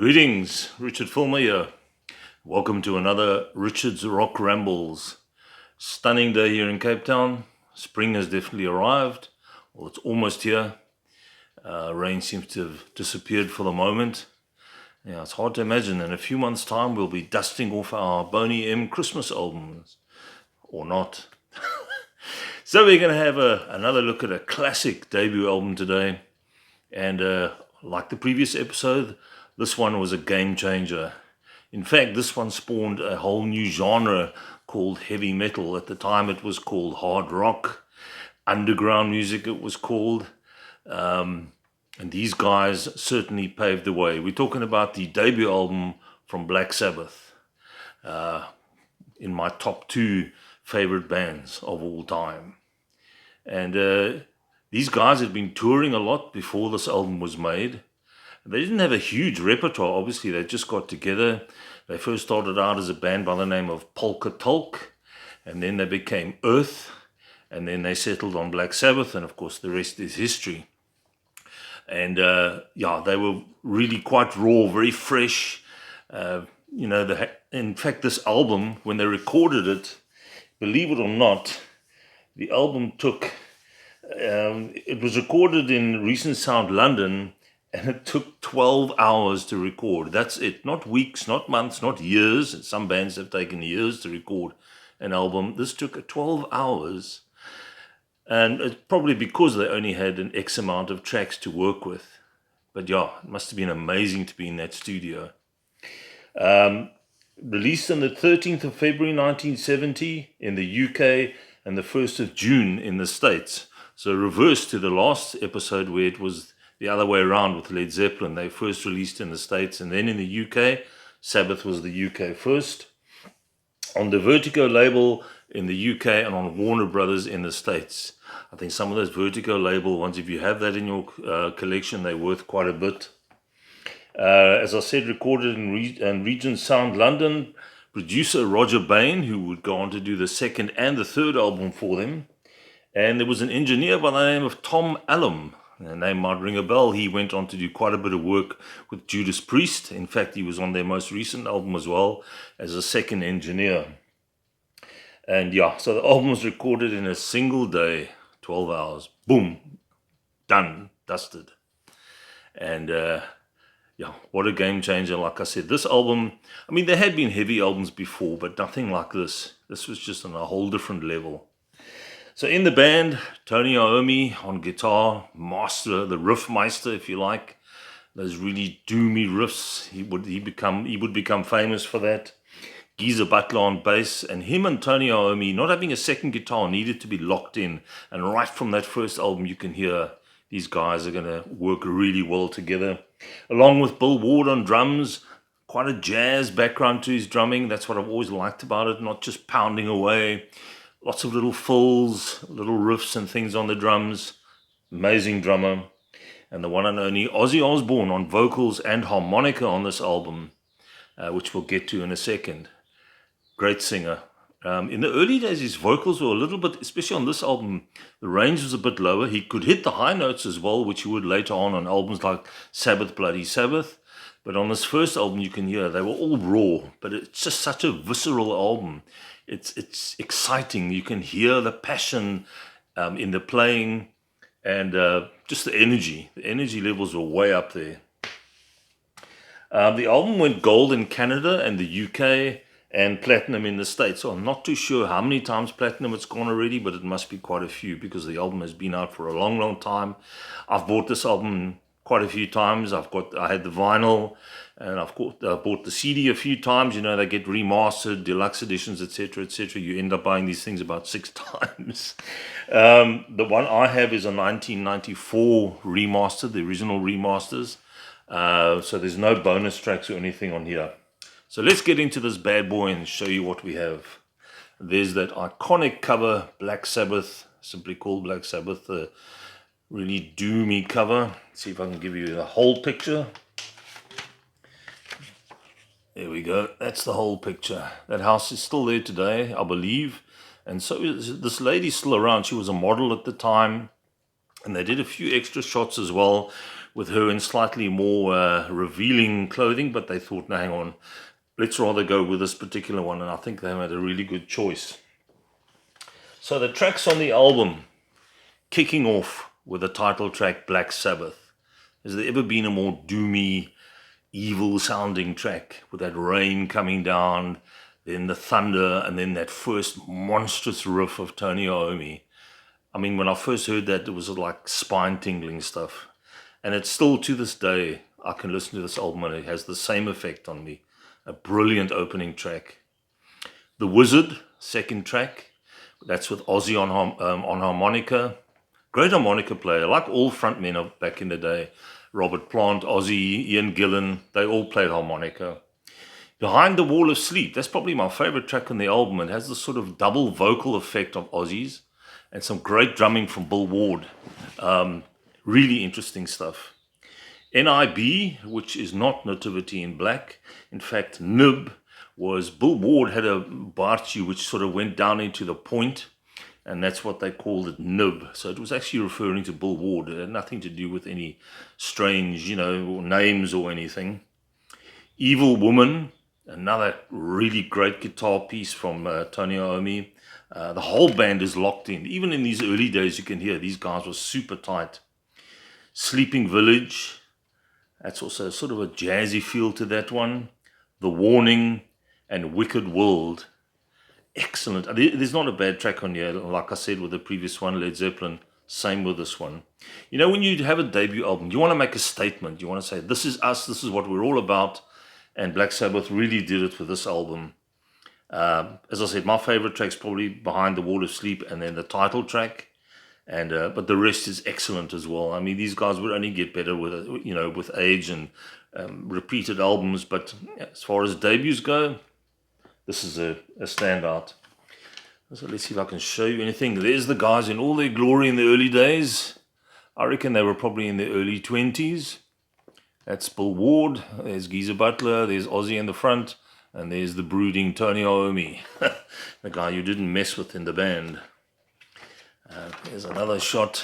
Greetings, Richard Fulmer here. Welcome to another Richard's Rock Rambles. Stunning day here in Cape Town. Spring has definitely arrived. Well, it's almost here. Rain seems to have disappeared for the moment. Yeah, it's hard to imagine. In a few months' time, we'll be dusting off our Boney M Christmas albums. Or not. So we're going to have another look at a classic debut album today. And like the previous episode, this one was a game changer. In fact, this one spawned a whole new genre called heavy metal. At the time, it was called hard rock. Underground music, it was called. And these guys certainly paved the way. We're talking about the debut album from Black Sabbath. In my top 2 favorite bands of all time. And these guys had been touring a lot before this album was made. They didn't have a huge repertoire, obviously. They just got together. They first started out as a band by the name of Polka Tulk, and then they became Earth, and then they settled on Black Sabbath, and of course the rest is history. And they were really quite raw, very fresh. In fact, this album, when they recorded it, believe it or not, the album took, it was recorded in Recent Sound, London, and it took 12 hours to record. That's it. Not weeks, not months, not years. Some bands have taken years to record an album. This took 12 hours. And it's probably because they only had an X amount of tracks to work with. But yeah, it must have been amazing to be in that studio. Released on the 13th of February 1970 in the UK and the 1st of June in the States. So reverse to the last episode where it was the other way around with Led Zeppelin. They first released in the States and then in the UK. Sabbath was the UK first. On the Vertigo label in the UK and on Warner Brothers in the States. I think some of those Vertigo label ones, if you have that in your collection, they're worth quite a bit. As I said, recorded in Regent Sound, London. Producer Roger Bain, who would go on to do the second and the third album for them. And there was an engineer by the name of Tom Allum. The name might ring a bell. He went on to do quite a bit of work with Judas Priest. In fact, he was on their most recent album as well as a second engineer. And yeah, so the album was recorded in a single day, 12 hours. Boom, done, dusted. And what a game changer. Like I said, this album, I mean, there had been heavy albums before, but nothing like this. This was just on a whole different level. So in the band, Tony Iommi on guitar, the riff meister, if you like. Those really doomy riffs. He would become famous for that. Geezer Butler on bass, and him and Tony Iommi, not having a second guitar, needed to be locked in. And right from that first album, you can hear these guys are going to work really well together. Along with Bill Ward on drums, quite a jazz background to his drumming. That's what I've always liked about it, not just pounding away. Lots of little fills, little riffs and things on the drums. Amazing drummer. And the one and only Ozzy Osbourne on vocals and harmonica on this album, which we'll get to in a second. Great singer. In the early days, his vocals were a little bit, especially on this album, the range was a bit lower. He could hit the high notes as well, which he would later on albums like Sabbath, Bloody Sabbath. But on this first album, you can hear they were all raw, but it's just such a visceral album. It's exciting. You can hear the passion in the playing and just the energy. The energy levels were way up there. The album went gold in Canada and the UK and platinum in the States. So I'm not too sure how many times platinum it's gone already, but it must be quite a few because the album has been out for a long, long time. I've bought this album quite a few times. I had the vinyl, and I bought the CD a few times. You know, they get remastered, deluxe editions, etc., etc. You end up buying these things about 6 times. The one I have is a 1994 remaster, the original remasters. So there's no bonus tracks or anything on here. So let's get into this bad boy and show you what we have. There's that iconic cover, Black Sabbath, simply called Black Sabbath, the really doomy cover. Let's see if I can give you the whole picture. There we go. That's the whole picture. That house is still there today, I believe. And so this lady's still around. She was a model at the time. And they did a few extra shots as well with her in slightly more revealing clothing, but they thought, no, hang on, let's rather go with this particular one, and I think they made a really good choice. So the tracks on the album, kicking off with the title track, Black Sabbath. Has there ever been a more doomy, evil sounding track with that rain coming down, then the thunder, and then that first monstrous riff of Tony Iommi? I mean, when I first heard that, it was like spine-tingling stuff. And it's still, to this day, I can listen to this album and it has the same effect on me. A brilliant opening track. The Wizard, second track. That's with Ozzy on harmonica. Great harmonica player, like all frontmen of back in the day. Robert Plant, Ozzy, Ian Gillan, they all played harmonica. Behind the Wall of Sleep, that's probably my favorite track on the album. It has this sort of double vocal effect of Ozzy's and some great drumming from Bill Ward. Really interesting stuff. NIB, which is not Nativity in Black. In fact, Nib was, Bill Ward had a bartue which sort of went down into the point, and that's what they called it, Nib. So it was actually referring to Bill Ward. It had nothing to do with any strange, names or anything. Evil Woman, another really great guitar piece from Tony Iommi. The whole band is locked in. Even in these early days, you can hear these guys were super tight. Sleeping Village, that's also sort of a jazzy feel to that one. The Warning and Wicked World. Excellent. There's not a bad track on here, like I said with the previous one, Led Zeppelin. Same with this one. When you have a debut album, you want to make a statement. You want to say, this is us, this is what we're all about. And Black Sabbath really did it with this album. As I said, my favorite track's probably Behind the Wall of Sleep and then the title track. And but the rest is excellent as well. I mean, these guys would only get better with age and repeated albums. But as far as debuts go, this is a standout. So let's see if I can show you anything. There's the guys in all their glory in the early days. I reckon they were probably in their early 20s. That's Bill Ward. There's Geezer Butler. There's Ozzy in the front. And there's the brooding Tony Iommi, the guy you didn't mess with in the band. Here's another shot.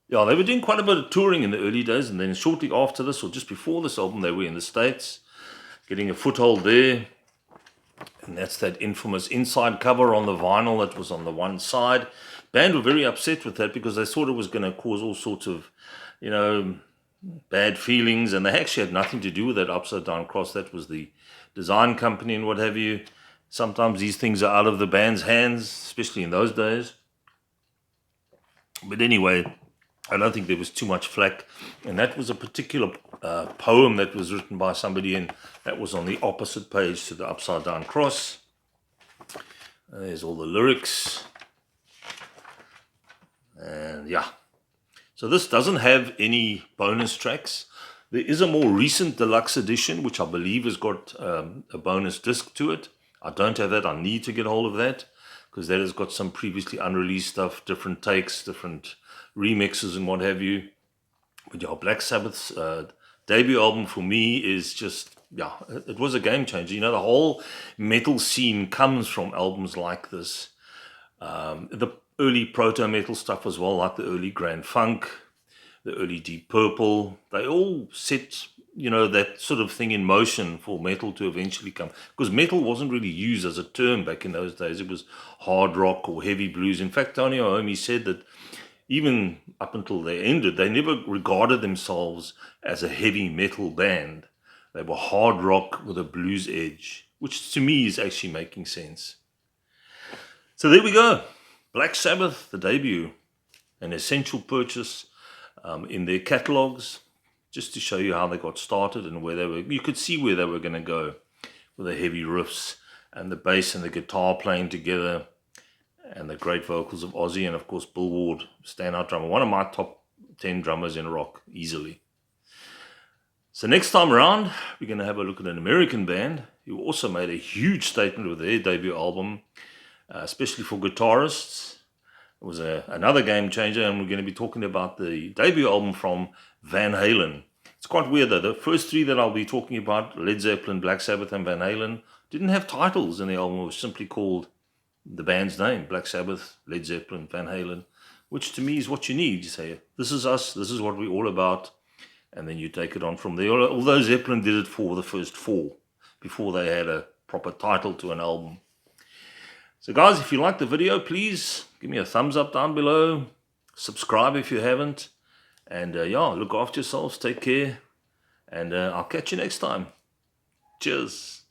Yeah, they were doing quite a bit of touring in the early days, and then shortly after this, or just before this album, they were in the States, getting a foothold there. And that's that infamous inside cover on the vinyl that was on the one side. Band were very upset with that because they thought it was going to cause all sorts of, bad feelings, and they actually had nothing to do with that upside down cross. That was the design company and what have you. Sometimes these things are out of the band's hands, especially in those days. But anyway, I don't think there was too much flack. And that was a particular poem that was written by somebody, and that was on the opposite page to the upside down cross. There's all the lyrics. And yeah. So this doesn't have any bonus tracks. There is a more recent deluxe edition, which I believe has got a bonus disc to it. I don't have that. I need to get hold of that because that has got some previously unreleased stuff, different takes, different remixes and what have you. But yeah, Black Sabbath's debut album for me is just, it was a game changer. The whole metal scene comes from albums like this. The early proto-metal stuff as well, like the early Grand Funk, the early Deep Purple, they all set, that sort of thing in motion for metal to eventually come. Because metal wasn't really used as a term back in those days. It was hard rock or heavy blues. In fact, Tony Iommi said that even up until they ended, they never regarded themselves as a heavy metal band. They were hard rock with a blues edge, which to me is actually making sense. So there we go. Black Sabbath, the debut, an essential purchase in their catalogs, just to show you how they got started and where they were. You could see where they were going to go with the heavy riffs and the bass and the guitar playing together and the great vocals of Ozzy and, of course, Bill Ward, standout drummer. One of my top 10 drummers in rock, easily. So next time around, we're going to have a look at an American band who also made a huge statement with their debut album, especially for guitarists. It was another game changer, and we're going to be talking about the debut album from Van Halen. It's quite weird though. The first three that I'll be talking about, Led Zeppelin, Black Sabbath and Van Halen, didn't have titles in the album. It was simply called the band's name, Black Sabbath, Led Zeppelin, Van Halen, which to me is what you need. You say, this is us, this is what we're all about, and then you take it on from there. Although Zeppelin did it for the first 4, before they had a proper title to an album. So guys, if you like the video, please give me a thumbs up down below. Subscribe if you haven't. And yeah, look after yourselves, take care. And I'll catch you next time. Cheers.